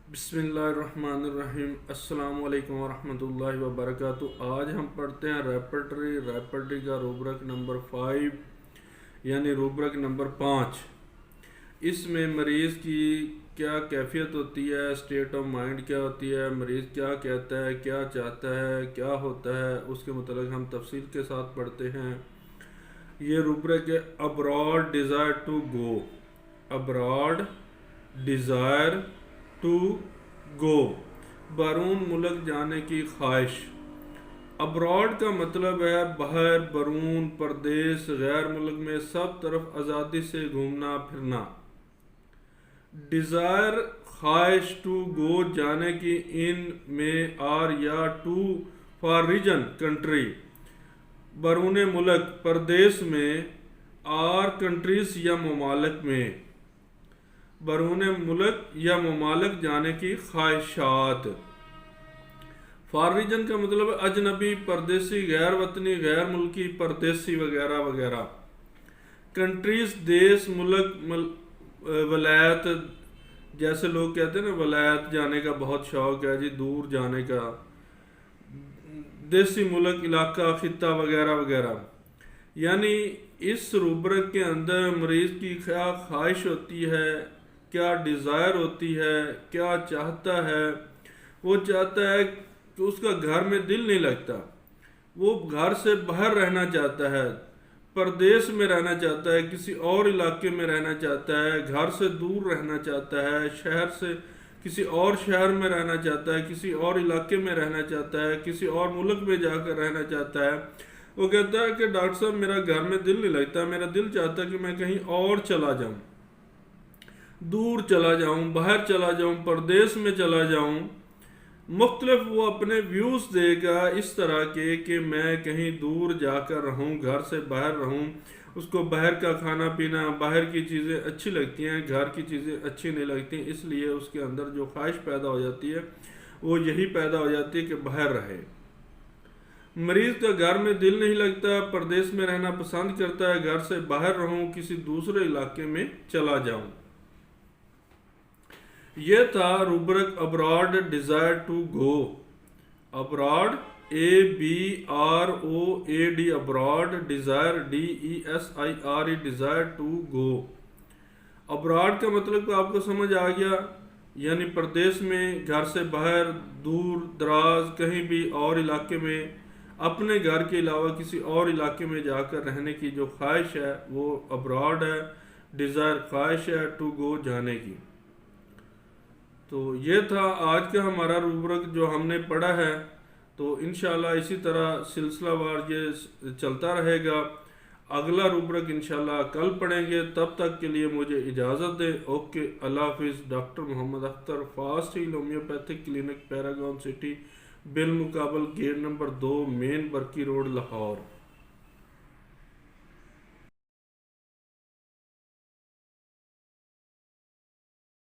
بسم اللہ الرحمن الرحیم۔ السلام علیکم ورحمۃ اللہ وبرکاتہ۔ آج ہم پڑھتے ہیں ریپرٹری کا روبرک نمبر 5 یعنی روبرک نمبر 5۔ اس میں مریض کی کیا کیفیت ہوتی ہے، اسٹیٹ آف مائنڈ کیا ہوتی ہے، مریض کیا کہتا ہے، کیا چاہتا ہے، کیا ہوتا ہے، اس کے متعلق ہم تفصیل کے ساتھ پڑھتے ہیں۔ یہ روبرک ہے abroad desire to go, abroad desire to go, بیرون ملک جانے کی خواہش۔ ابراڈ کا مطلب ہے باہر، بیرون، پردیس، غیر ملک میں سب طرف آزادی سے گھومنا پھرنا۔ ڈیزائر خواہش، ٹو گو جانے کی، ان میں آر یا ٹو فار ریجن کنٹری، بیرون ملک پردیس میں، آر کنٹریز یا ممالک میں، بیرون ملک یا ممالک جانے کی خواہشات۔ فار ریجن کا مطلب اجنبی، پردیسی، غیر وطنی، غیر ملکی، پردیسی وغیرہ وغیرہ۔ کنٹریز دیش، ملک، ولایت، جیسے لوگ کہتے ہیں نا ولایت جانے کا بہت شوق ہے جی، دور جانے کا، دیسی ملک، علاقہ، خطہ وغیرہ وغیرہ۔ یعنی اس روبرک کے اندر مریض کی کیا خواہش ہوتی ہے، کیا ڈیزائر ہوتی ہے، کیا چاہتا ہے۔ وہ چاہتا ہے کہ اس کا گھر میں دل نہیں لگتا، وہ گھر سے باہر رہنا چاہتا ہے، پردیس میں رہنا چاہتا ہے، کسی اور علاقے میں رہنا چاہتا ہے، گھر سے دور رہنا چاہتا ہے، شہر سے کسی اور شہر میں رہنا چاہتا ہے، کسی اور علاقے میں رہنا چاہتا ہے، کسی اور ملک میں جا کر رہنا چاہتا ہے۔ وہ کہتا ہے کہ ڈاکٹر صاحب میرا گھر میں دل نہیں لگتا، میرا دل چاہتا ہے کہ میں کہیں اور چلا جاؤں، دور چلا جاؤں، باہر چلا جاؤں، پردیس میں چلا جاؤں۔ مختلف وہ اپنے ویوز دے گا اس طرح کے کہ میں کہیں دور جا کر رہوں، گھر سے باہر رہوں۔ اس کو باہر کا کھانا پینا، باہر کی چیزیں اچھی لگتی ہیں، گھر کی چیزیں اچھی نہیں لگتی، اس لیے اس کے اندر جو خواہش پیدا ہو جاتی ہے وہ یہی پیدا ہو جاتی ہے کہ باہر رہے۔ مریض کا گھر میں دل نہیں لگتا، پردیس میں رہنا پسند کرتا ہے، گھر سے باہر رہوں، کسی دوسرے علاقے میں چلا جاؤں۔ یہ تھا rubric abroad desire to go. Abroad ABROAD، abroad, desire DESIRE، desire to go. Abroad کا مطلب آپ کو سمجھ آ گیا، یعنی پردیس میں، گھر سے باہر، دور دراز کہیں بھی اور علاقے میں، اپنے گھر کے علاوہ کسی اور علاقے میں جا کر رہنے کی جو خواہش ہے وہ ابراڈ ہے، ڈیزائر خواہش ہے، ٹو گو جانے کی۔ تو یہ تھا آج کا ہمارا روبرک جو ہم نے پڑھا ہے۔ تو انشاءاللہ اسی طرح سلسلہ وار یہ چلتا رہے گا۔ اگلا روبرک انشاءاللہ کل پڑھیں گے، تب تک کے لیے مجھے اجازت دیں۔ اوکے، اللہ حافظ۔ Doctor Muhammad Akhtar, fast heal homeopathic clinic, Paragon City, بالمقابل gate number 2، main Burki road, Lahore.